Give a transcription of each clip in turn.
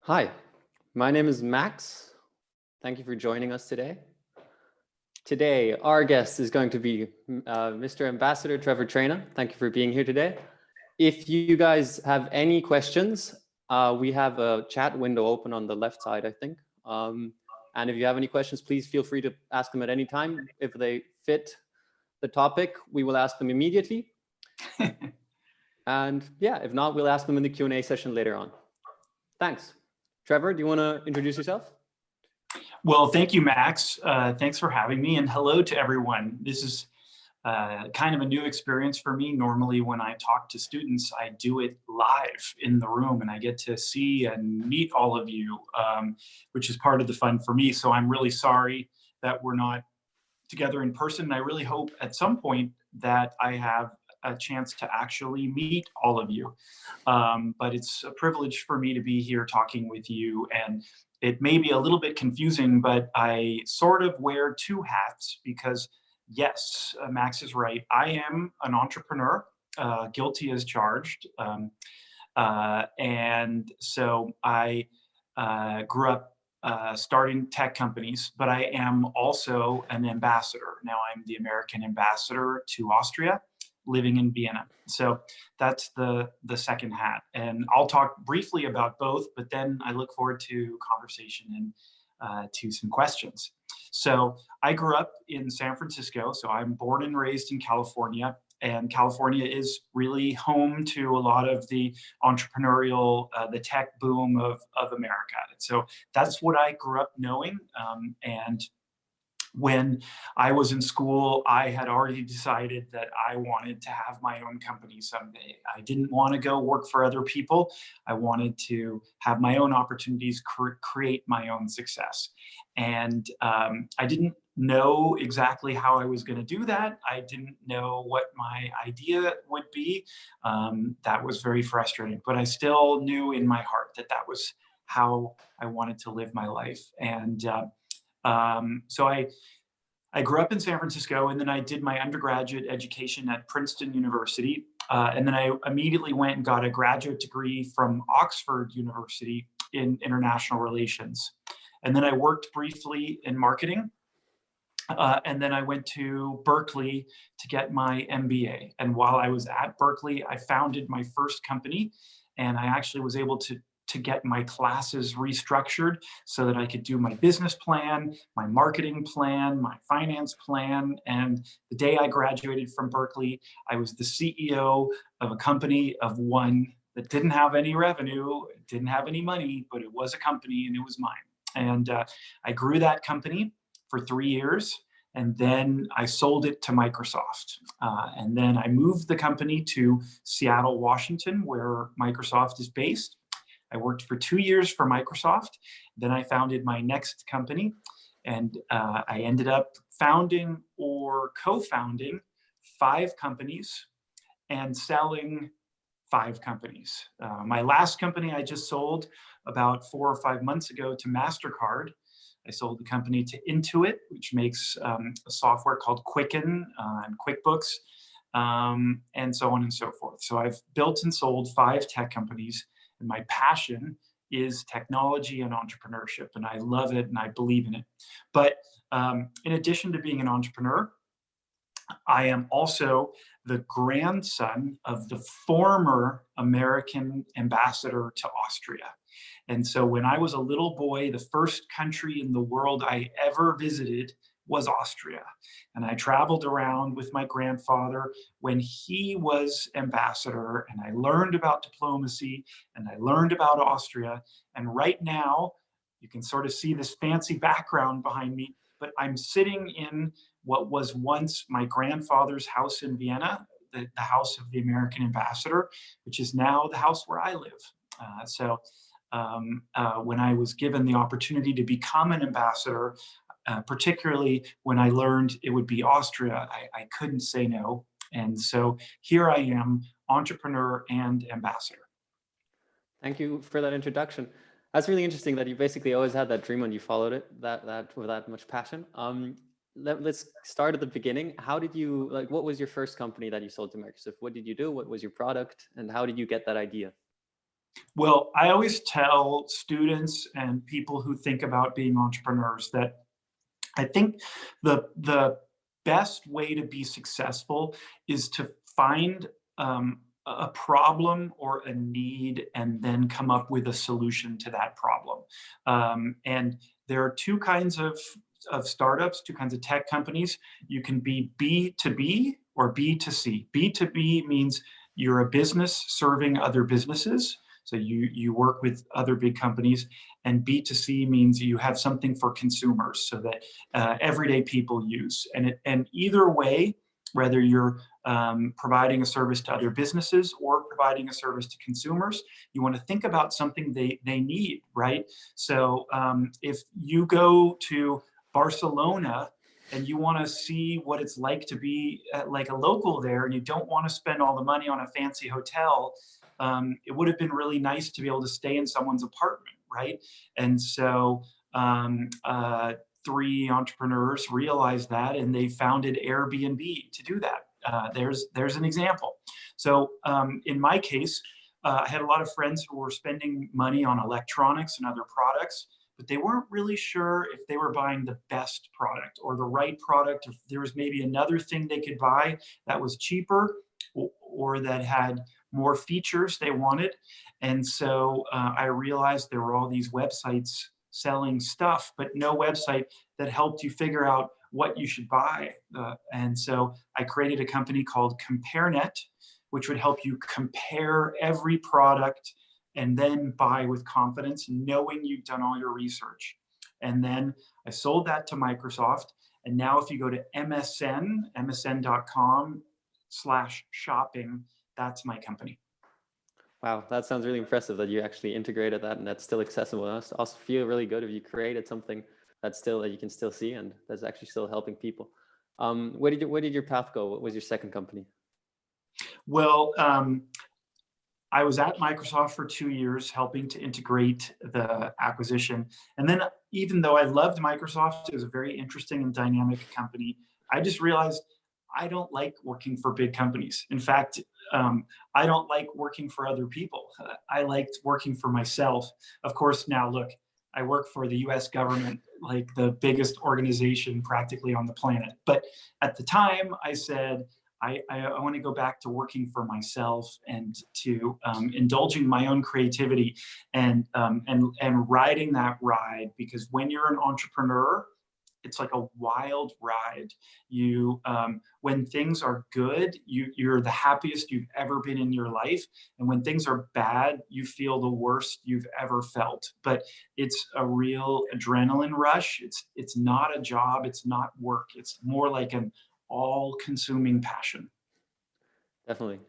Hi, my name is Max. Thank you for joining us today. Today, our guest is going to be Mr. Ambassador Trevor Traina. Thank you for being here today. If you guys have any questions, we have a chat window open on the left side, I think. And if you have any questions, please feel free to ask them at any time. If they fit the topic, we will ask them immediately. And yeah, if not, we'll ask them in the Q&A session later on. Thanks. Trevor, do you want to introduce yourself? Well, thank you, Max. Thanks for having me, and hello to everyone. This is kind of a new experience for me. Normally, when I talk to students, I do it live in the room, and I get to see and meet all of you, which is part of the fun for me. So I'm really sorry that we're not together in person. I really hope at some point that I have a chance to actually meet all of you. But it's a privilege for me to be here talking with you, and it may be a little bit confusing, but I sort of wear two hats because yes, Max is right. I am an entrepreneur, guilty as charged. And so I grew up starting tech companies, but I am also an ambassador. Now I'm the American ambassador to Austria, living in Vienna. So that's the second hat. And I'll talk briefly about both, but then I look forward to conversation and to some questions. So I grew up in San Francisco. So I'm born and raised in California. And California is really home to a lot of the entrepreneurial, the tech boom of America. So that's what I grew up knowing. And when I was in school, I had already decided that I wanted to have my own company someday. I didn't want to go work for other people. I wanted to have my own opportunities, create my own success. And I didn't know exactly how I was going to do that. I didn't know what my idea would be. That was very frustrating, but I still knew in my heart that that was how I wanted to live my life. And so I grew up in San Francisco, and then I did my undergraduate education at Princeton University. And then I immediately went and got a graduate degree from Oxford University in international relations. And then I worked briefly in marketing. And then I went to Berkeley to get my MBA. And while I was at Berkeley, I founded my first company, and I actually was able to get my classes restructured so that I could do my business plan, my marketing plan, my finance plan. And the day I graduated from Berkeley, I was the CEO of a company of one that didn't have any revenue, didn't have any money, but it was a company and it was mine. And I grew that company for 3 years. And then I sold it to Microsoft. And then I moved the company to Seattle, Washington, where Microsoft is based. I worked for 2 years for Microsoft. Then I founded my next company, and I ended up founding or co-founding 5 companies and selling 5 companies. My last company I just sold about 4 or 5 months ago to MasterCard. I sold the company to Intuit, which makes a software called Quicken and QuickBooks, and so on and so forth. So I've built and sold 5 tech companies. And my passion is technology and entrepreneurship, and I love it and I believe in it. But in addition to being an entrepreneur, I am also the grandson of the former American ambassador to Austria. And so when I was a little boy, the first country in the world I ever visited was Austria. And I traveled around with my grandfather when he was ambassador, and I learned about diplomacy and I learned about Austria. And right now, you can sort of see this fancy background behind me, but I'm sitting in what was once my grandfather's house in Vienna, the house of the American ambassador, which is now the house where I live. When I was given the opportunity to become an ambassador, particularly when I learned it would be Austria, I couldn't say no. And so here I am, entrepreneur and ambassador. Thank you for that introduction. That's really interesting that you basically always had that dream and you followed it with that much passion. Let's start at the beginning. How did you, what was your first company that you sold to Microsoft? What did you do? What was your product? And how did you get that idea? Well, I always tell students and people who think about being entrepreneurs that I think the best way to be successful is to find a problem or a need and then come up with a solution to that problem. And there are two kinds of startups, two kinds of tech companies. You can be B2B or B2C. B2B means you're a business serving other businesses. So you work with other big companies, and B2C means you have something for consumers so that everyday people use. And either way, whether you're providing a service to other businesses or providing a service to consumers, you want to think about something they need, right? So if you go to Barcelona and you want to see what it's like to be like a local there, and you don't want to spend all the money on a fancy hotel, it would have been really nice to be able to stay in someone's apartment, right? And so three entrepreneurs realized that, and they founded Airbnb to do that. There's an example. So in my case, I had a lot of friends who were spending money on electronics and other products, but they weren't really sure if they were buying the best product or the right product, if there was maybe another thing they could buy that was cheaper or that had more features they wanted. And so I realized there were all these websites selling stuff, but no website that helped you figure out what you should buy. And so I created a company called CompareNet, which would help you compare every product and then buy with confidence, knowing you've done all your research. And then I sold that to Microsoft. And now if you go to msn.com/shopping, that's my company. Wow, that sounds really impressive that you actually integrated that and that's still accessible. I also feel really good if you created something that's still that you can still see and that's actually still helping people. Where did your path go? What was your second company? Well, I was at Microsoft for 2 years helping to integrate the acquisition. And then even though I loved Microsoft, it was a very interesting and dynamic company, I just realized I don't like working for big companies. In fact, I don't like working for other people. I liked working for myself. Of course, now look, I work for the US government, like the biggest organization practically on the planet. But at the time, I said, I want to go back to working for myself and to indulging my own creativity and riding that ride. Because when you're an entrepreneur, it's like a wild ride. You, when things are good, you're the happiest you've ever been in your life. And when things are bad, you feel the worst you've ever felt. But it's a real adrenaline rush. It's not a job. It's not work. It's more like an all-consuming passion. Definitely.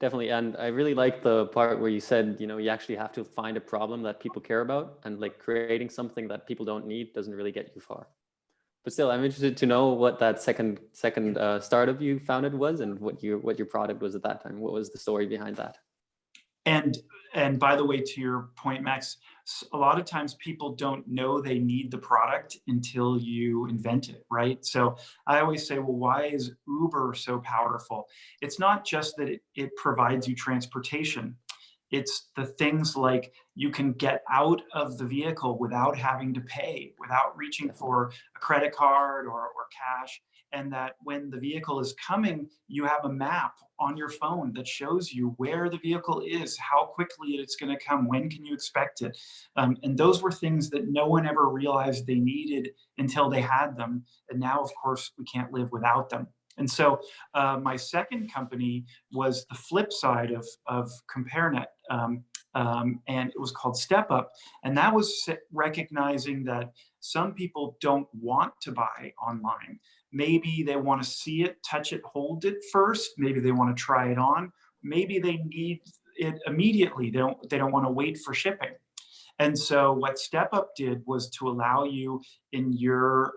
Definitely. And I really like the part where you said, you actually have to find a problem that people care about, and like creating something that people don't need doesn't really get you far. But still, I'm interested to know what that second startup you founded was and what your product was at that time. What was the story behind that? And by the way, to your point, Max, a lot of times people don't know they need the product until you invent it, right? So I always say, well, why is Uber so powerful? It's not just that it provides you transportation. It's the things like you can get out of the vehicle without having to pay, without reaching for a credit card or cash. And that when the vehicle is coming, you have a map on your phone that shows you where the vehicle is, how quickly it's going to come, when can you expect it. And those were things that no one ever realized they needed until they had them. And now, of course, we can't live without them. And so my second company was the flip side of CompareNet. And it was called StepUp. And that was recognizing that some people don't want to buy online. Maybe they want to see it, touch it, hold it first. Maybe they want to try it on. Maybe they need it immediately. They don't want to wait for shipping. And so what StepUp did was to allow you in your,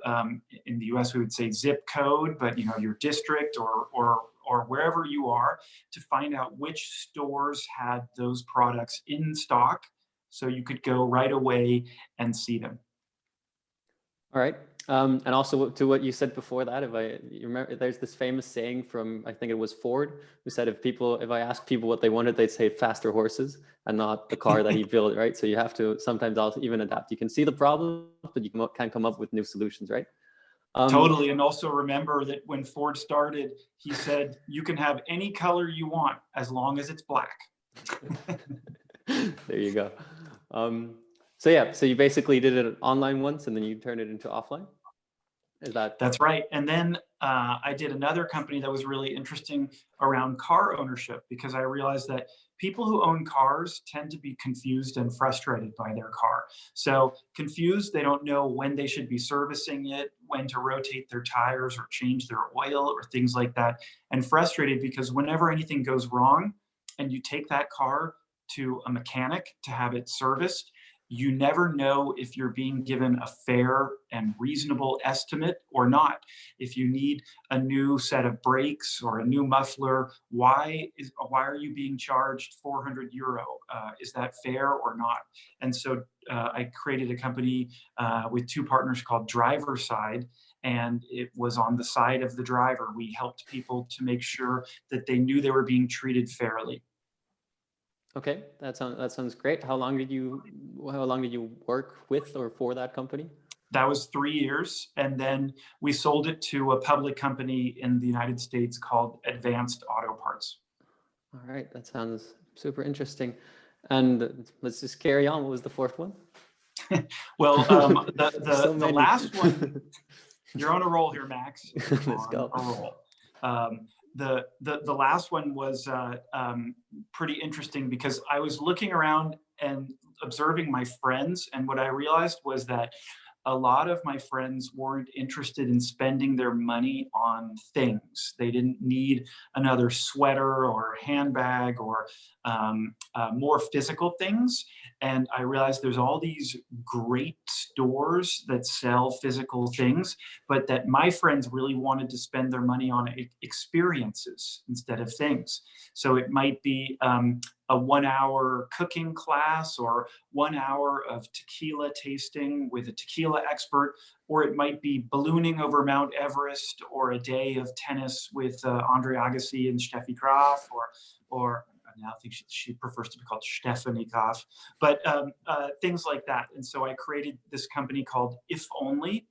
in the US, we would say zip code, but your district or wherever you are, to find out which stores had those products in stock so you could go right away and see them. All right. And also to what you said before that, you remember, there's this famous saying from, I think it was Ford, who said if I asked people what they wanted, they'd say faster horses and not the car that he built, right? So you have to sometimes also even adapt. You can see the problem, but you can come up with new solutions, right? Totally. And also remember that when Ford started, he said, you can have any color you want as long as it's black. There you go. So yeah, so you basically did it online once and then you turned it into offline? Is that? That's right. And then I did another company that was really interesting around car ownership, because I realized that people who own cars tend to be confused and frustrated by their car. So confused, they don't know when they should be servicing it, when to rotate their tires or change their oil or things like that. And frustrated because whenever anything goes wrong and you take that car to a mechanic to have it serviced, you never know if you're being given a fair and reasonable estimate or not. If you need a new set of brakes or a new muffler, why are you being charged 400 euro? Is that fair or not? And so I created a company with two partners called DriverSide, and it was on the side of the driver. We helped people to make sure that they knew they were being treated fairly. Okay, that sounds great. How long did you work with or for that company? That was 3 years, and then we sold it to a public company in the United States called Advanced Auto Parts. All right, that sounds super interesting. And let's just carry on. What was the fourth one? Well, the last one, you're on a roll here, Max. Let's go. A roll. The last one was pretty interesting because I was looking around and observing my friends, and what I realized was that a lot of my friends weren't interested in spending their money on things. They didn't need another sweater or handbag or more physical things. And I realized there's all these great stores that sell physical things, but that my friends really wanted to spend their money on experiences instead of things. So it might be a 1 hour cooking class or 1 hour of tequila tasting with a tequila expert, or it might be ballooning over Mount Everest, or a day of tennis with Andre Agassi and Steffi Graf, or now I think she prefers to be called Stephanie Graf, but things like that. And so I created this company called If Only.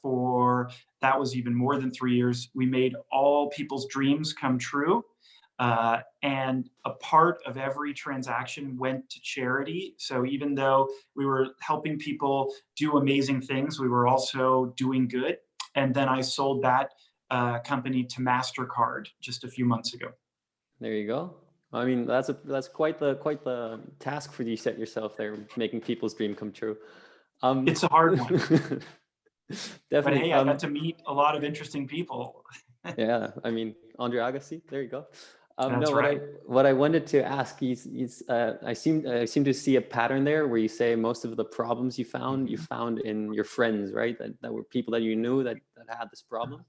For that was even more than 3 years. We made all people's dreams come true. And a part of every transaction went to charity. So even though we were helping people do amazing things, we were also doing good. And then I sold that company to MasterCard just a few months ago. There you go. I mean, that's quite the task for you set yourself there, making people's dream come true. It's a hard one. Definitely. But hey, I got to meet a lot of interesting people. Yeah, I mean, Andre Agassi. There you go. That's no, right. What I wanted to ask is I seem to see a pattern there where you say most of the problems you found in your friends, right? That were people that you knew that had this problem.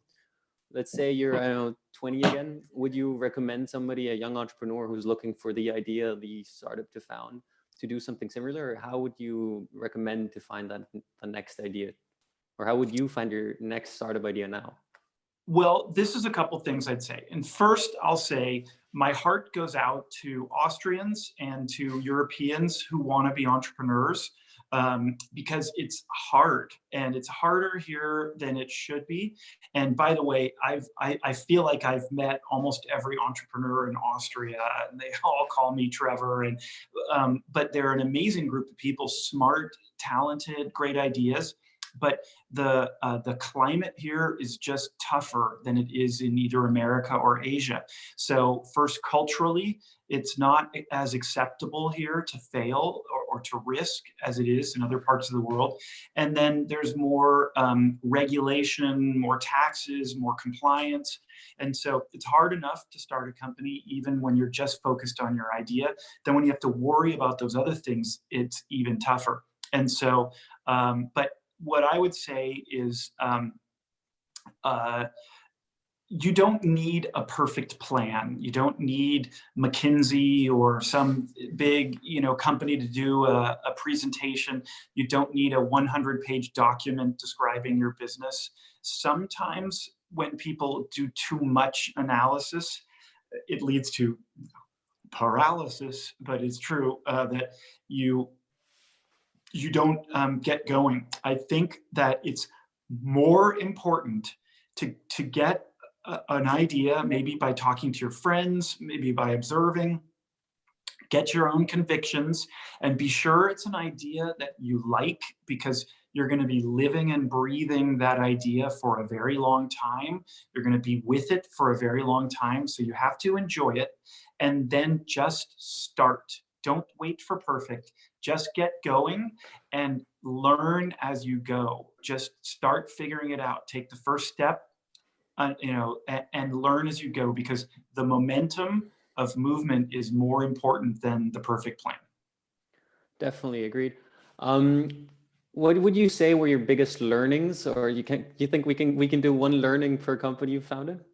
Let's say you're, I don't know, 20 again. Would you recommend somebody, a young entrepreneur who's looking for the idea, the startup to found, to do something similar? Or how would you recommend to find the next idea? Or how would you find your next startup idea now? Well, this is a couple things I'd say. And first, I'll say my heart goes out to Austrians and to Europeans who want to be entrepreneurs, because it's hard, and it's harder here than it should be. And by the way, I feel like I've met almost every entrepreneur in Austria, and they all call me Trevor. And but they're an amazing group of people, smart, talented, great ideas. But the climate here is just tougher than it is in either America or Asia. So first, culturally, it's not as acceptable here to fail or to risk as it is in other parts of the world. And then there's more regulation, more taxes, more compliance. And so it's hard enough to start a company even when you're just focused on your idea. Then when you have to worry about those other things, it's even tougher. And so, but what I would say is you don't need a perfect plan. You don't need McKinsey or some big, company to do a presentation. You don't need a 100-page document describing your business. Sometimes when people do too much analysis, it leads to paralysis, but it's true that you don't get going. I think that it's more important to get an idea, maybe by talking to your friends, maybe by observing, get your own convictions, and be sure it's an idea that you like, because you're going to be living and breathing that idea for a very long time. You're going to be with it for a very long time. So you have to enjoy it, and then just start. Don't wait for perfect. Just get going and learn as you go. Just start figuring it out. Take the first step, and learn as you go, because the momentum of movement is more important than the perfect plan. Definitely agreed. What would you say were your biggest learnings, or you think we can do one learning per company you founded?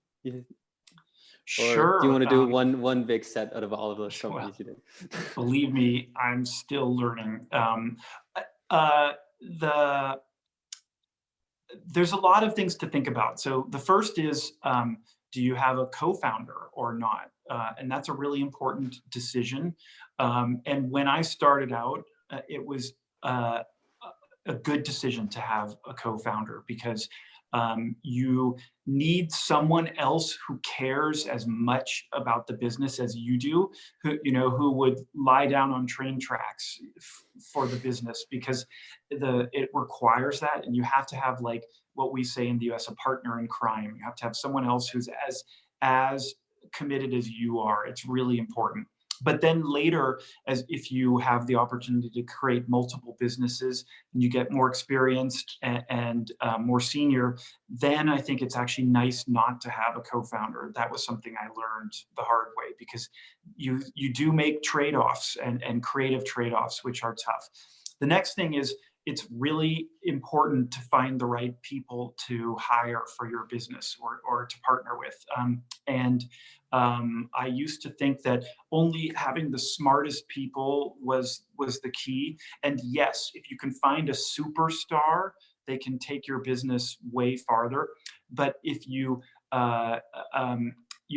Sure. Or do you want to do one big set out of all of those companies you did? Believe me, I'm still learning. There's a lot of things to think about. So the first is, do you have a co-founder or not? And that's a really important decision. And when I started out, it was a good decision to have a co-founder, because you need someone else who cares as much about the business as you do, who would lie down on train tracks for the business, because it requires that. And you have to have, like what we say in the US, a partner in crime. You have to have someone else who's as committed as you are. It's really important. But then later, as if you have the opportunity to create multiple businesses and you get more experienced and more senior, then I think it's actually nice not to have a co-founder. That was something I learned the hard way, because you do make trade-offs and creative trade-offs, which are tough. The next thing is, it's really important to find the right people to hire for your business or to partner with. I used to think that only having the smartest people was the key. And yes, if you can find a superstar, they can take your business way farther. But if you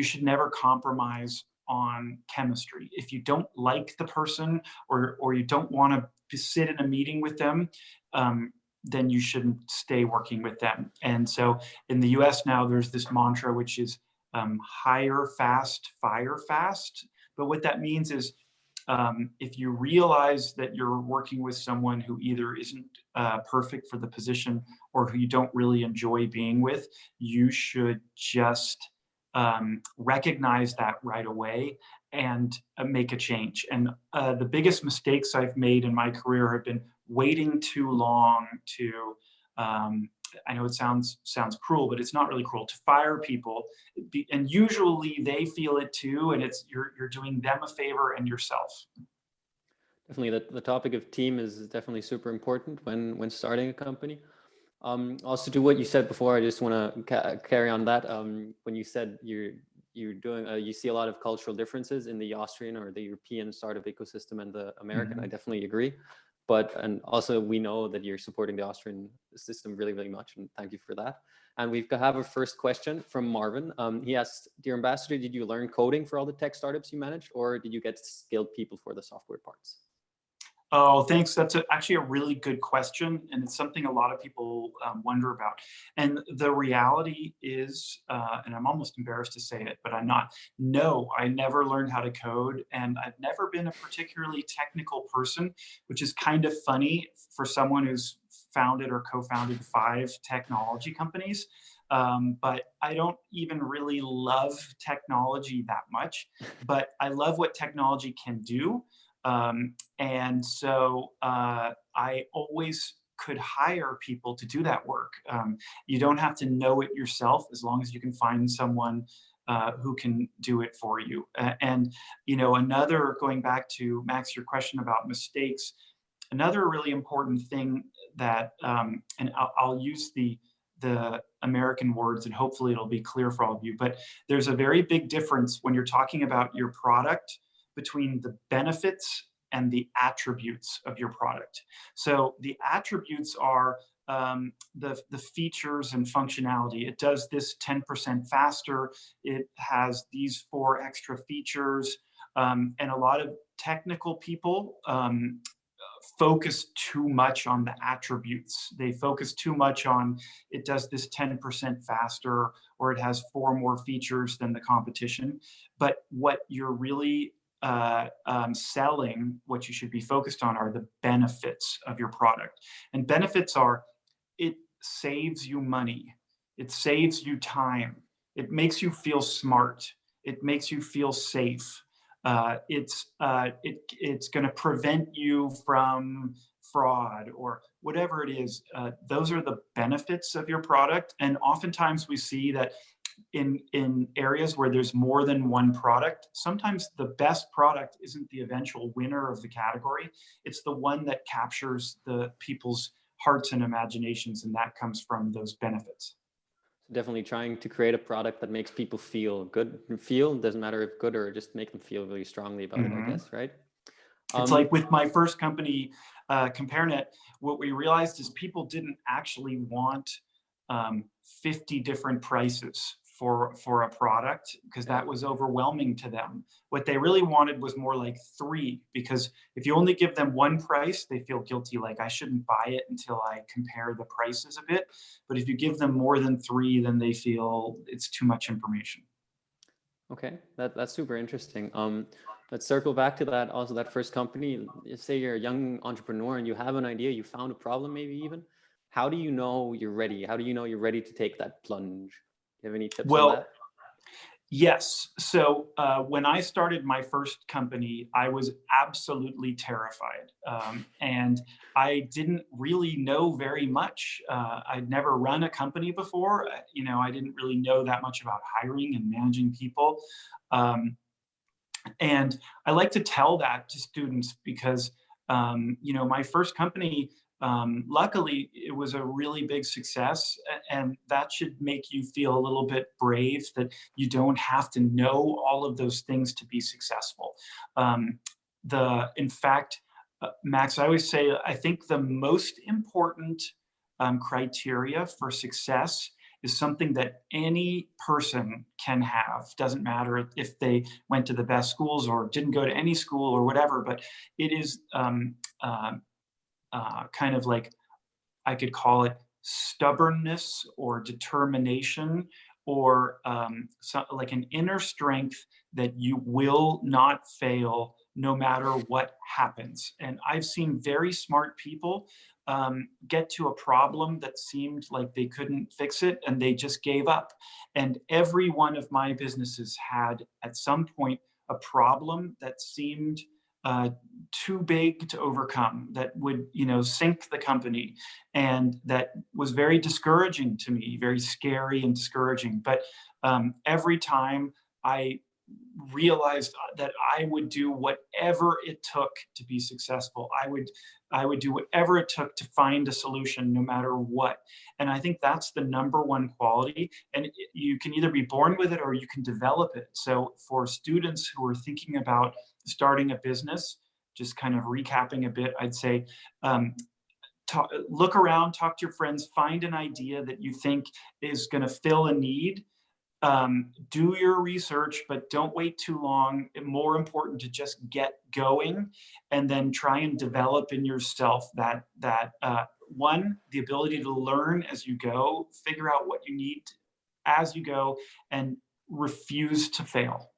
should never compromise on chemistry. If you don't like the person, or you don't want to sit in a meeting with them, then you shouldn't stay working with them. And so in the US now, there's this mantra, which is hire fast, fire fast. But what that means is, if you realize that you're working with someone who either isn't perfect for the position or who you don't really enjoy being with, you should just recognize that right away and make a change. And the biggest mistakes I've made in my career have been waiting too long to, I know it sounds cruel, but it's not really cruel, to fire people. And usually they feel it too, and it's you're doing them a favor and yourself. Definitely, the topic of team is definitely super important when starting a company. Also, to what you said before, I just want to carry on that. When you said you're doing, you see a lot of cultural differences in the Austrian or the European startup ecosystem and the American. Mm-hmm. I definitely agree. And also we know that you're supporting the Austrian system really, really much, and thank you for that. And we have a first question from Marvin. He asked, "Dear Ambassador, did you learn coding for all the tech startups you managed, or did you get skilled people for the software parts?" Oh, thanks. That's actually a really good question, and it's something a lot of people wonder about. And the reality is, and I'm almost embarrassed to say it, but I'm not. No, I never learned how to code, and I've never been a particularly technical person, which is kind of funny for someone who's founded or co-founded 5 technology companies. But I don't even really love technology that much, but I love what technology can do. And so I always could hire people to do that work. You don't have to know it yourself, as long as you can find someone who can do it for you. And, another, going back to Max, your question about mistakes, another really important thing that, and I'll use the the American words, and hopefully it'll be clear for all of you, but there's a very big difference when you're talking about your product between the benefits and the attributes of your product. So the attributes are the features and functionality. It does this 10% faster. It has these 4 extra features. And a lot of technical people focus too much on the attributes. They focus too much on it does this 10% faster, or it has 4 more features than the competition. But what you're really selling, what you should be focused on, are the benefits of your product. And benefits are, it saves you money, it saves you time, it makes you feel smart, it makes you feel safe. It's going to prevent you from fraud or whatever it is. Those are the benefits of your product. And oftentimes we see that in areas where there's more than one product, sometimes the best product isn't the eventual winner of the category. It's the one that captures the people's hearts and imaginations, and that comes from those benefits. Definitely trying to create a product that makes people feel good. Feel, doesn't matter if good or just make them feel really strongly about it, I guess, right? It's like with my first company, CompareNet, what we realized is people didn't actually want 50 different prices for a product, because that was overwhelming to them. What they really wanted was more like 3, because if you only give them 1 price, they feel guilty, like I shouldn't buy it until I compare the prices a bit. But if you give them more than 3, then they feel it's too much information. Okay, that's super interesting. Let's circle back to that. Also, that first company. Say you're a young entrepreneur and you have an idea, you found a problem, maybe even. How do you know you're ready? How do you know you're ready to take that plunge? Do you have any tips on that? Yes. So when I started my first company, I was absolutely terrified. And I didn't really know very much. I'd never run a company before. I didn't really know that much about hiring and managing people. And I like to tell that to students because, my first company, luckily, it was a really big success, and that should make you feel a little bit brave that you don't have to know all of those things to be successful. In fact, Max, I always say, I think the most important criteria for success is something that any person can have. Doesn't matter if they went to the best schools or didn't go to any school or whatever, but it is kind of like, I could call it stubbornness or determination, or like an inner strength that you will not fail no matter what happens. And I've seen very smart people get to a problem that seemed like they couldn't fix it, and they just gave up. And every one of my businesses had at some point a problem that seemed too big to overcome, that would sink the company, and that was very discouraging to me, very scary and discouraging. But every time I realized that I would do whatever it took to be successful. I would do whatever it took to find a solution, no matter what. And I think that's the #1 quality. And you can either be born with it or you can develop it. So for students who are thinking about starting a business, just kind of recapping a bit, I'd say, look around, talk to your friends, find an idea that you think is going to fill a need. Do your research, but don't wait too long. More important to just get going, and then try and develop in yourself that the ability to learn as you go, figure out what you need as you go, and refuse to fail.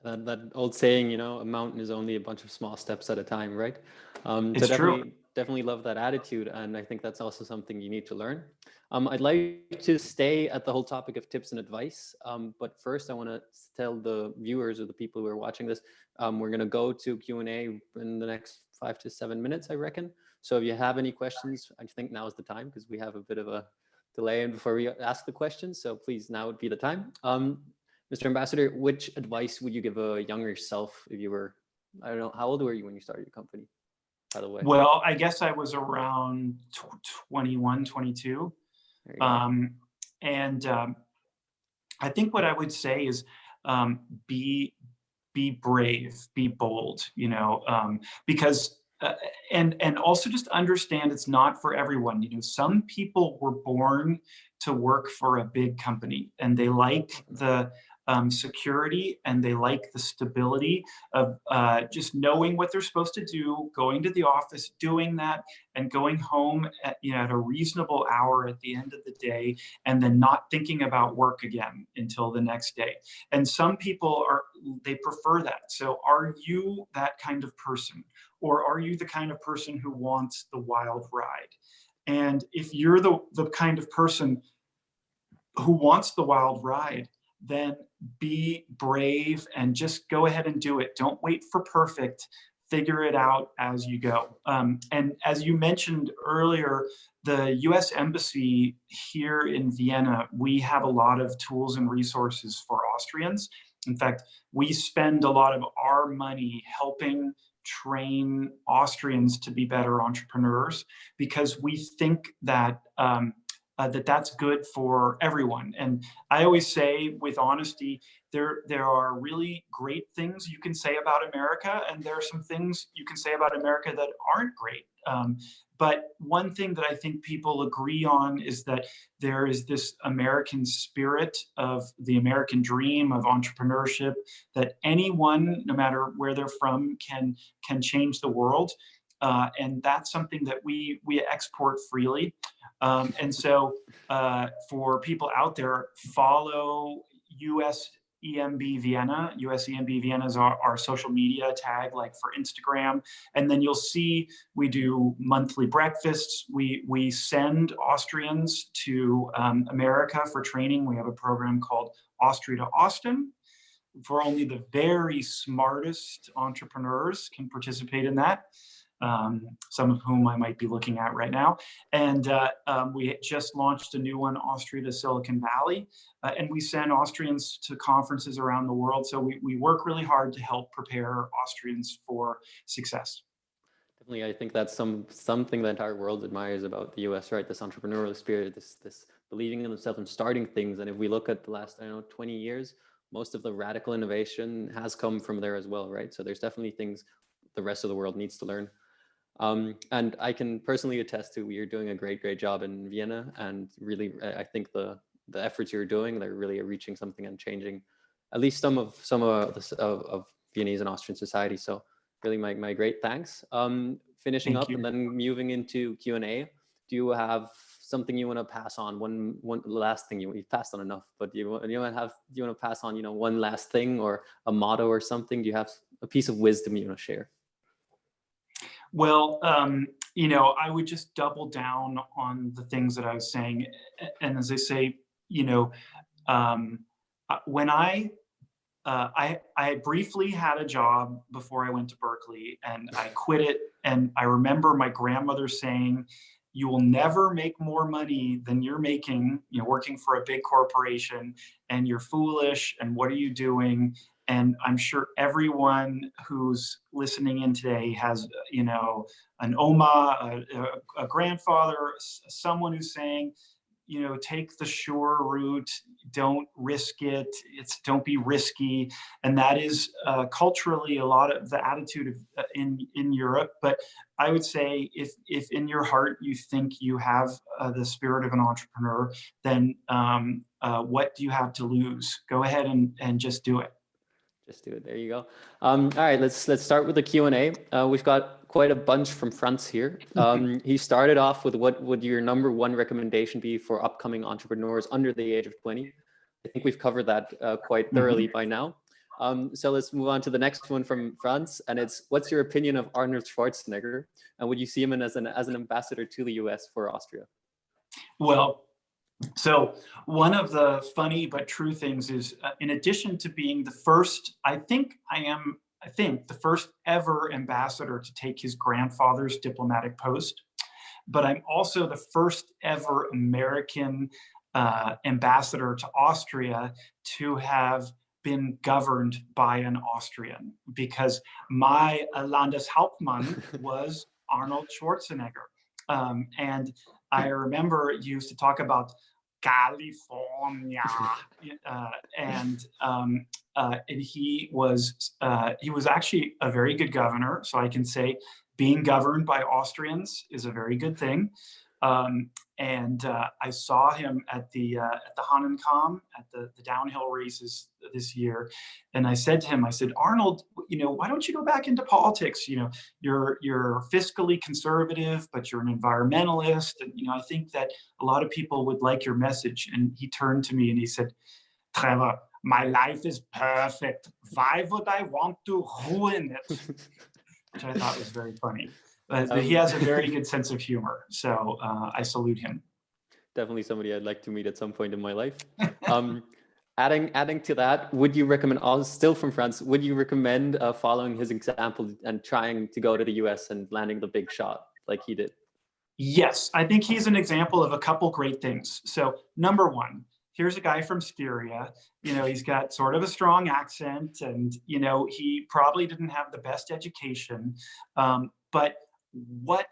That old saying, a mountain is only a bunch of small steps at a time, right? It's true. Definitely love that attitude, and I think that's also something you need to learn. I'd like to stay at the whole topic of tips and advice, but first I want to tell the viewers or the people who are watching this, we're going to go to Q&A in the next 5 to 7 minutes, I reckon. So if you have any questions, I think now is the time, because we have a bit of a delay before we ask the questions. So please, now would be the time. Mr. Ambassador, which advice would you give a younger self if you were, I don't know, how old were you when you started your company, by the way? Well, I guess I was around 21, 22. There you go. I think what I would say is be brave, be bold, because and also just understand it's not for everyone. Some people were born to work for a big company and they like the security and they like the stability of just knowing what they're supposed to do, going to the office, doing that, and going home at a reasonable hour at the end of the day, and then not thinking about work again until the next day. And some people they prefer that. So are you that kind of person? Or are you the kind of person who wants the wild ride? And if you're the kind of person who wants the wild ride, then be brave and just go ahead and do it. Don't wait for perfect. Figure it out as you go. And as you mentioned earlier, the US Embassy here in Vienna, we have a lot of tools and resources for Austrians. In fact, we spend a lot of our money helping train Austrians to be better entrepreneurs because we think that that's good for everyone. And I always say, with honesty, there are really great things you can say about America, and there are some things you can say about America that aren't great. But one thing that I think people agree on is that there is this American spirit of the American dream of entrepreneurship, that anyone, no matter where they're from, can change the world. And that's something that we export freely. And so for people out there, follow USEMB Vienna. USEMB Vienna is our social media tag, like for Instagram. And then you'll see we do monthly breakfasts. We send Austrians to America for training. We have a program called Austria to Austin, for only the very smartest entrepreneurs can participate in that. Some of whom I might be looking at right now. And we just launched a new one, Austria to Silicon Valley. And we send Austrians to conferences around the world. So we work really hard to help prepare Austrians for success. Definitely, I think that's something the entire world admires about the US, right? This entrepreneurial spirit, this believing in themselves and starting things. And if we look at the last, 20 years, most of the radical innovation has come from there as well, right? So there's definitely things the rest of the world needs to learn. And I can personally attest to you're doing a great job in Vienna, and really I think the efforts you're doing, they're really reaching something and changing at least some of Viennese and Austrian society. So really my great thanks. Finishing Thank up you. and then moving into Q&A. Do you have something you want to pass on? One last thing, you've passed on enough, but you want to pass on, one last thing or a motto or something? Do you have a piece of wisdom you want to share? Well, I would just double down on the things that I was saying. And as I say, when I briefly had a job before I went to Berkeley, and I quit it. And I remember my grandmother saying, "You will never make more money than you're making, working for a big corporation, and you're foolish, and what are you doing?" And I'm sure everyone who's listening in today has, an oma, a grandfather, someone who's saying, take the sure route, don't risk it, don't be risky. And that is culturally a lot of the attitude of, in Europe. But I would say if in your heart you think you have the spirit of an entrepreneur, then what do you have to lose? Go ahead and just do it. Just do it. There you go. All right, let's start with the Q&A. We've got quite a bunch from Franz here. He started off with, what would your number one recommendation be for upcoming entrepreneurs under the age of 20? I think we've covered that quite thoroughly by now. So let's move on to the next one from Franz, and it's, what's your opinion of Arnold Schwarzenegger, and would you see him as an ambassador to the US for Austria? Well, so one of the funny but true things is, in addition to being the first, I think the first ever ambassador to take his grandfather's diplomatic post, but I'm also the first ever American ambassador to Austria to have been governed by an Austrian, because my Landeshauptmann was Arnold Schwarzenegger. And I remember you used to talk about California, and he was actually a very good governor. So I can say being governed by Austrians is a very good thing. I saw him at the Hahnenkamm at the downhill races this year, and I said to him, I said, Arnold, why don't you go back into politics? You're fiscally conservative, but you're an environmentalist, and I think that a lot of people would like your message. And he turned to me and he said, Trevor, my life is perfect. Why would I want to ruin it? Which I thought was very funny. He has a very good sense of humor, so I salute him. Definitely somebody I'd like to meet at some point in my life. Adding to that, would you recommend, still from France, would you recommend following his example and trying to go to the US and landing the big shot like he did? Yes, I think he's an example of a couple great things. So number one, here's a guy from Styria, he's got sort of a strong accent, and, he probably didn't have the best education, but what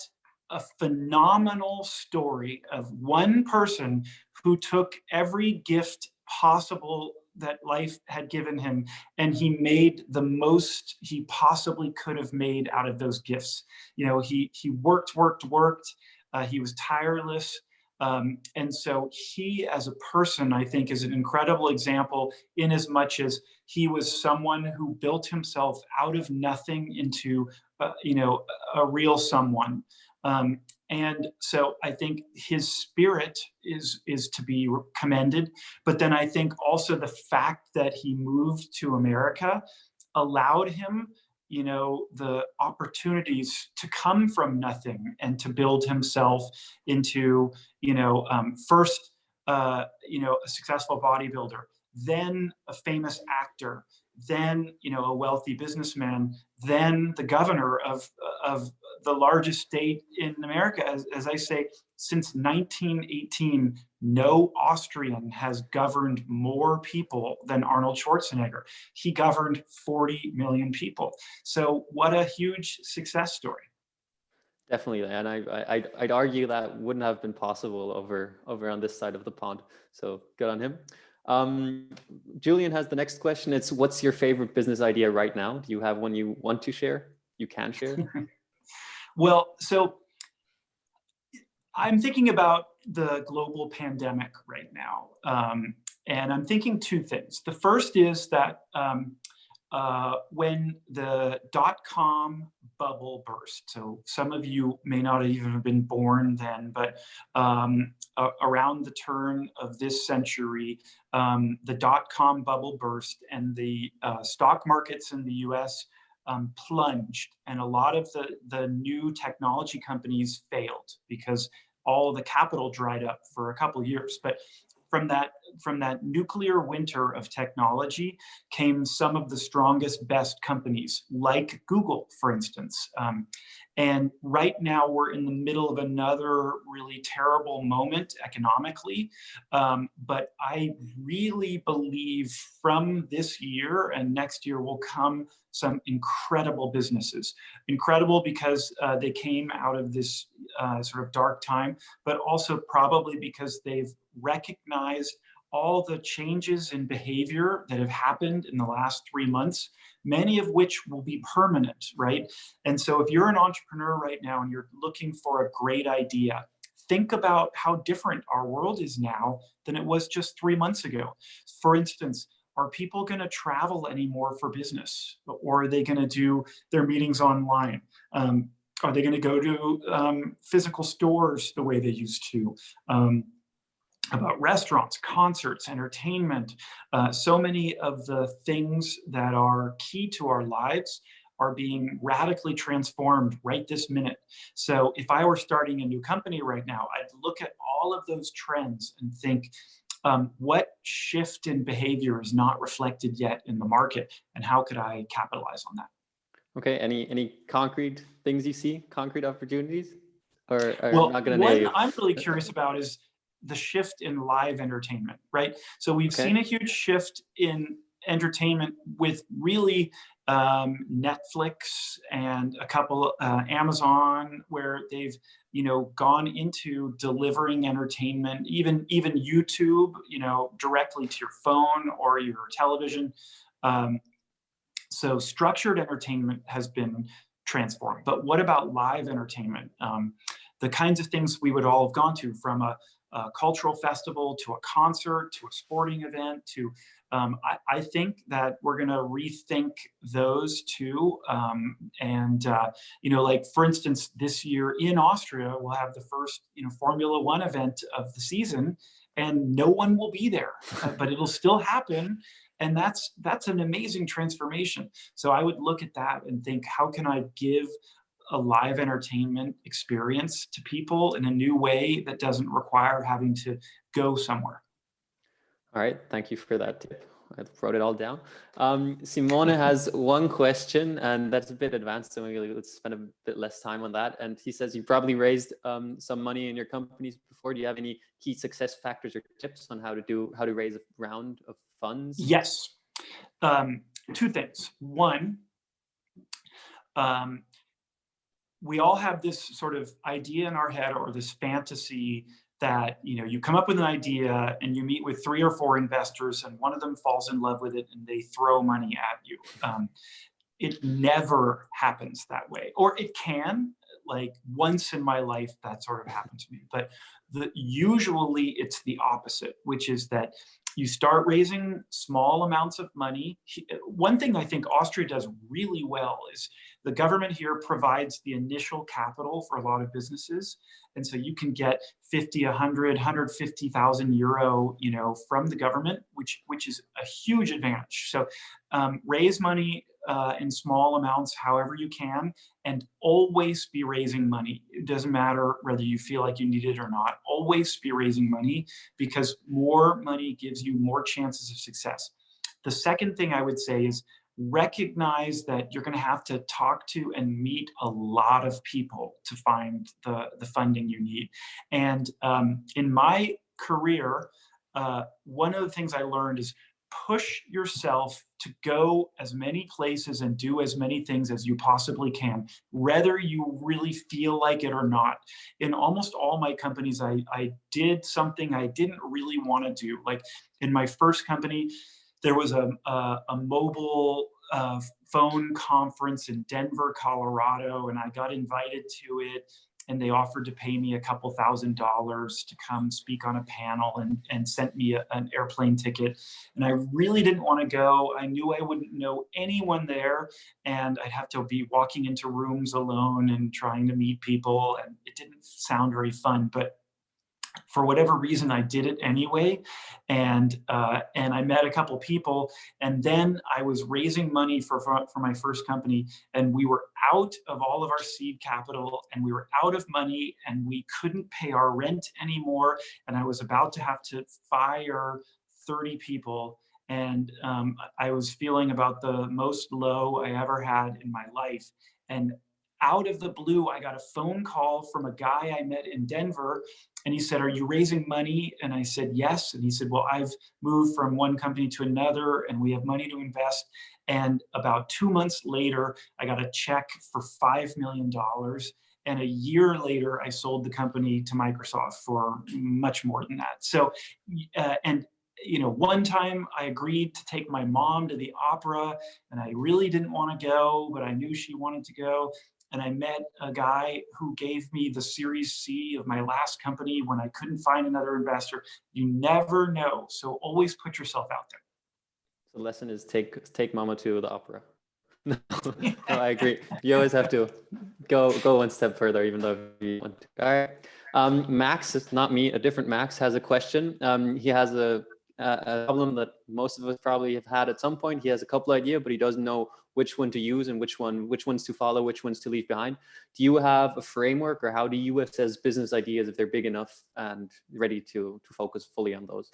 a phenomenal story of one person who took every gift possible that life had given him, and he made the most he possibly could have made out of those gifts. He worked, he was tireless. And so he, as a person, I think, is an incredible example in as much as he was someone who built himself out of nothing into, a real someone. And so I think his spirit is to be commended. But then I think also the fact that he moved to America allowed him, the opportunities to come from nothing and to build himself into, first, a successful bodybuilder, then a famous actor, then, a wealthy businessman, then the governor of the largest state in America. As I say, since 1918, no Austrian has governed more people than Arnold Schwarzenegger. He governed 40 million people. So what a huge success story. Definitely, and I'd argue that wouldn't have been possible over on this side of the pond. So good on him. Julian has the next question. It's, what's your favorite business idea right now? Do you have one you want to share? You can share? Well, so I'm thinking about the global pandemic right now. And I'm thinking two things. The first is that when the .com bubble burst, so some of you may not have even been born then, but around the turn of this century, the .com bubble burst, and the stock markets in the US plunged, and a lot of the new technology companies failed because all the capital dried up for a couple of years. But from that nuclear winter of technology came some of the strongest, best companies, like Google, for instance. And right now we're in the middle of another really terrible moment economically. But I really believe from this year and next year will come some incredible businesses. Incredible because they came out of this sort of dark time, but also probably because they've recognized all the changes in behavior that have happened in the last 3 months, many of which will be permanent, right? And so if you're an entrepreneur right now and you're looking for a great idea, think about how different our world is now than it was just 3 months ago. For instance, are people going to travel anymore for business? Or are they going to do their meetings online? Are they going to go to physical stores the way they used to? About restaurants, concerts, entertainment. So many of the things that are key to our lives are being radically transformed right this minute. So if I were starting a new company right now, I'd look at all of those trends and think, what shift in behavior is not reflected yet in the market, and how could I capitalize on that? Okay, any concrete things you see, concrete opportunities? Or well, not going to one name? I'm really curious about is the shift in live entertainment, right? So we've seen a huge shift in entertainment with really Netflix and a couple Amazon, where they've gone into delivering entertainment, even YouTube, directly to your phone or your television. So structured entertainment has been transformed. But what about live entertainment? The kinds of things we would all have gone to, from a cultural festival to a concert to a sporting event to I think that we're going to rethink those too. Like for instance, this year in Austria, we'll have the first Formula One event of the season, and no one will be there, but it'll still happen. And that's an amazing transformation. So I would look at that and think, how can I give a live entertainment experience to people in a new way that doesn't require having to go somewhere? All right, thank you for that tip. I wrote it all down. Simone has one question, and that's a bit advanced, so maybe let's spend a bit less time on that. And he says you probably raised some money in your companies before. Do you have any key success factors or tips on how to raise a round of funds? Yes, two things. One, we all have this sort of idea in our head, or this fantasy, that you come up with an idea and you meet with 3 or 4 investors, and one of them falls in love with it and they throw money at you. It never happens that way, or it can. Like once in my life that sort of happened to me, but usually it's the opposite, which is that you start raising small amounts of money. One thing I think Austria does really well is the government here provides the initial capital for a lot of businesses. And so you can get 50, 100, 150,000 euro, from the government, which is a huge advantage. So raise money in small amounts, however you can, and always be raising money. It doesn't matter whether you feel like you need it or not. Always be raising money, because more money gives you more chances of success. The second thing I would say is recognize that you're going to have to talk to and meet a lot of people to find the funding you need. And in my career, one of the things I learned is push yourself to go as many places and do as many things as you possibly can, whether you really feel like it or not. In almost all my companies, I did something I didn't really want to do. Like in my first company, there was a mobile phone conference in Denver, Colorado, and I got invited to it. And they offered to pay me a couple $1,000s to come speak on a panel, and sent me an airplane ticket. And I really didn't want to go. I knew I wouldn't know anyone there, and I'd have to be walking into rooms alone and trying to meet people. And it didn't sound very fun, but for whatever reason, I did it anyway. And I met a couple people, and then I was raising money for my first company, and we were out of all of our seed capital, and we were out of money, and we couldn't pay our rent anymore. And I was about to have to fire 30 people. And I was feeling about the most low I ever had in my life. And out of the blue, I got a phone call from a guy I met in Denver, and he said, "Are you raising money?" And I said, "Yes." And he said, "Well, I've moved from one company to another, and we have money to invest." And about 2 months later, I got a check for $5 million. And a year later, I sold the company to Microsoft for much more than that. So, one time I agreed to take my mom to the opera, and I really didn't want to go, but I knew she wanted to go. And I met a guy who gave me the Series C of my last company when I couldn't find another investor. You never know. So always put yourself out there. The lesson is take mama to the opera. No, I agree. You always have to go one step further, even though you want to. All right. Max, it's not me, a different Max has a question. He has a problem that most of us probably have had at some point. He has a couple ideas, but he doesn't know which one to use and which ones to follow, which ones to leave behind. Do you have a framework, or how do you assess business ideas if they're big enough and ready to focus fully on those?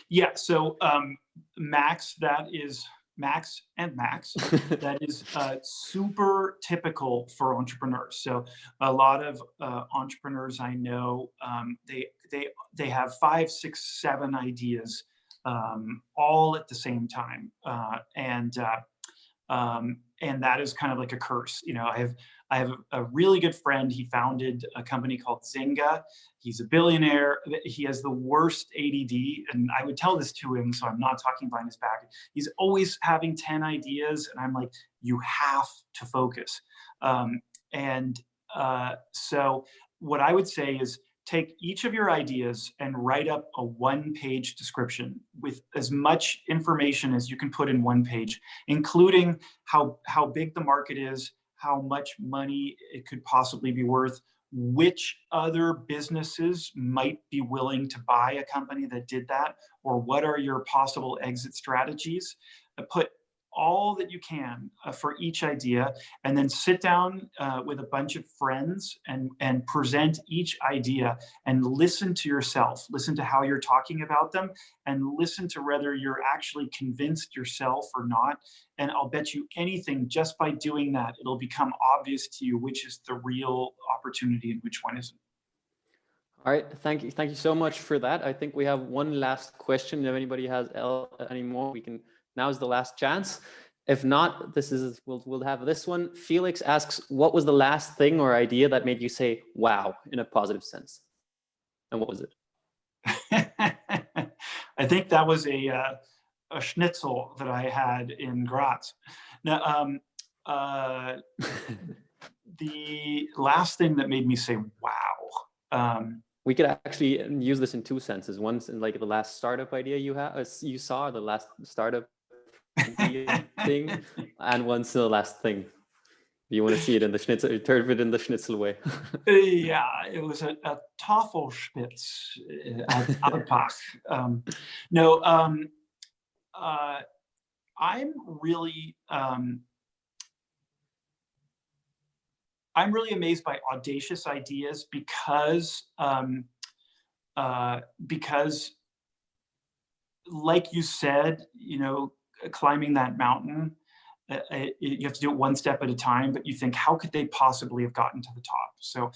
Yeah, so Max, that is Max and Max. That is super typical for entrepreneurs. So a lot of entrepreneurs I know, they have 5, 6, 7 ideas all at the same time. And that is kind of like a curse. You know, I have a really good friend. He founded a company called Zynga. He's a billionaire. He has the worst ADD, and I would tell this to him, so I'm not talking behind his back. He's always having 10 ideas, and I'm like, you have to focus. So what I would say is take each of your ideas and write up a one-page description with as much information as you can put in one page, including how big the market is, how much money it could possibly be worth, which other businesses might be willing to buy a company that did that, or what are your possible exit strategies. Put all that you can for each idea, and then sit down with a bunch of friends and present each idea and listen to yourself, listen to how you're talking about them, and listen to whether you're actually convinced yourself or not. And I'll bet you anything, just by doing that, it'll become obvious to you which is the real opportunity and which one isn't. All right, thank you so much for that. I think we have one last question. If anybody has any more, we can. Now is the last chance. If not, we'll have this one. Felix asks, what was the last thing or idea that made you say, wow, in a positive sense? And what was it? I think that was a schnitzel that I had in Graz. Now, the last thing that made me say, wow. We could actually use this in two senses. One's in like the last startup idea you saw, the last startup thing, and one's the last thing. You want to see it in the schnitzel, turn it in the schnitzel way. Yeah, it was a Tafelspitz Alpach. I'm really amazed by audacious ideas because like you said, you know, climbing that mountain, you have to do it one step at a time, but you think, how could they possibly have gotten to the top? So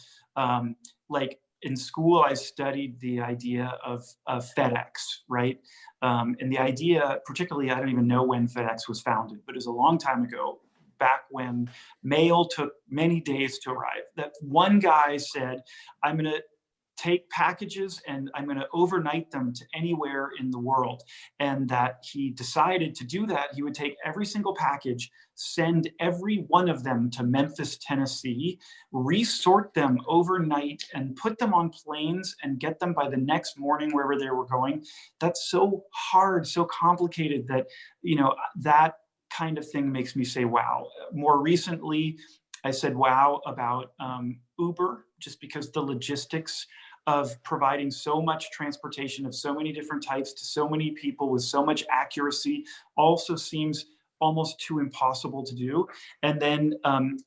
like in school, I studied the idea of FedEx, right? And the idea, particularly, I don't even know when FedEx was founded, but it was a long time ago, back when mail took many days to arrive. That one guy said, I'm going to take packages and I'm going to overnight them to anywhere in the world. And that he decided to do that. He would take every single package, send every one of them to Memphis, Tennessee, resort them overnight and put them on planes and get them by the next morning wherever they were going. That's so hard, so complicated that, you know, that kind of thing makes me say, wow. More recently, I said, wow, about Uber, just because the logistics of providing so much transportation of so many different types to so many people with so much accuracy also seems almost too impossible to do. And then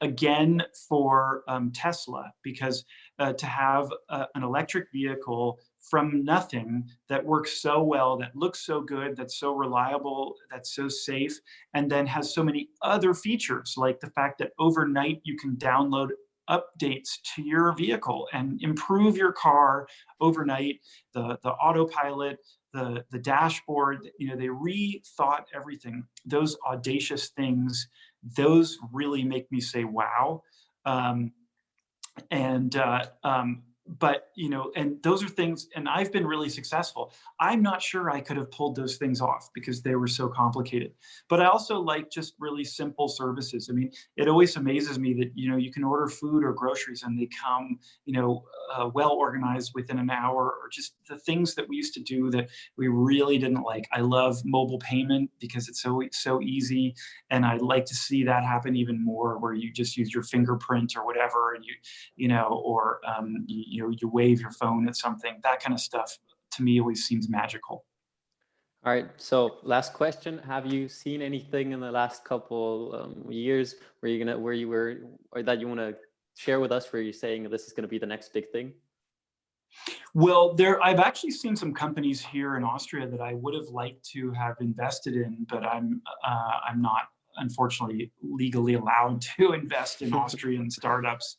again for Tesla, because to have an electric vehicle from nothing that works so well, that looks so good, that's so reliable, that's so safe, and then has so many other features, like the fact that overnight you can download updates to your vehicle and improve your car overnight, the autopilot, the dashboard, you know, they rethought everything. Those audacious things, those really make me say, wow. But, you know, and those are things, and I've been really successful. I'm not sure I could have pulled those things off because they were so complicated. But I also like just really simple services. I mean, it always amazes me that, you know, you can order food or groceries and they come, you know, well organized within an hour, or just the things that we used to do that we really didn't like. I love mobile payment because it's so easy. And I'd like to see that happen even more, where you just use your fingerprint or whatever, and you know, or you wave your phone at something. That kind of stuff to me always seems magical. All right. So last question: have you seen anything in the last couple years where you were, or that you want to share with us, where you're saying this is going to be the next big thing? Well, I've actually seen some companies here in Austria that I would have liked to have invested in, but I'm not, unfortunately, legally allowed to invest in Austrian startups.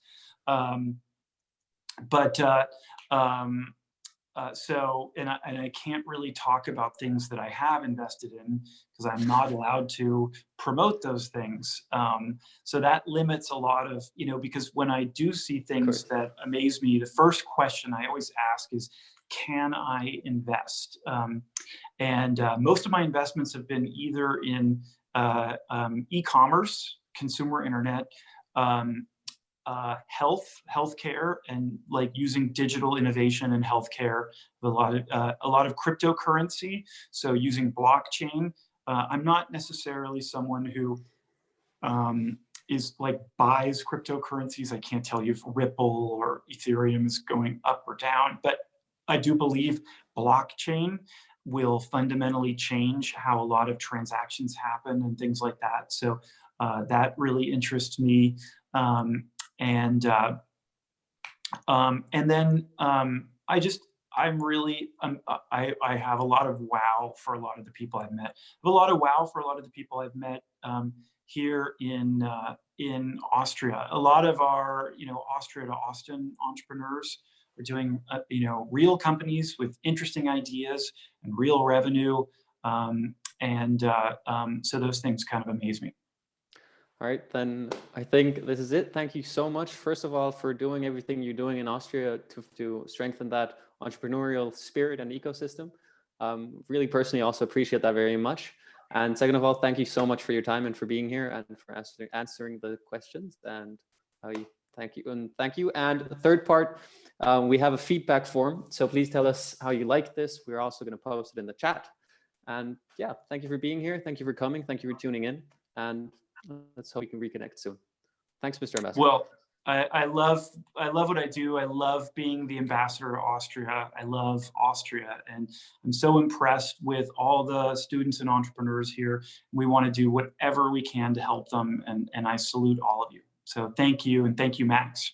I can't really talk about things that I have invested in because I'm not allowed to promote those things. So that limits a lot of, because when I do see things that amaze me, the first question I always ask is, can I invest? Most of my investments have been either in e-commerce, consumer internet, healthcare, and like using digital innovation in healthcare. A lot of cryptocurrency, so using blockchain. I'm not necessarily someone who is like buys cryptocurrencies. I can't tell you if Ripple or Ethereum is going up or down, but I do believe blockchain will fundamentally change how a lot of transactions happen and things like that. So that really interests me. And then I have a lot of wow for a lot of the people I've met. I have a lot of wow for a lot of the people I've met here in Austria. A lot of our Austria to Austin entrepreneurs are doing real companies with interesting ideas and real revenue, so those things kind of amaze me. All right, then I think this is it. Thank you so much, first of all, for doing everything you're doing in Austria to strengthen that entrepreneurial spirit and ecosystem. Really personally also appreciate that very much. And second of all, thank you so much for your time and for being here and for answering the questions. And thank you. And the third part, we have a feedback form. So please tell us how you like this. We're also going to post it in the chat. And yeah, thank you for being here. Thank you for coming. Thank you for tuning in. And let's hope we can reconnect soon. Thanks, Mr. Ambassador. Well, I love what I do. I love being the ambassador to Austria. I love Austria, and I'm so impressed with all the students and entrepreneurs here. We want to do whatever we can to help them, and I salute all of you. So thank you, and thank you, Max.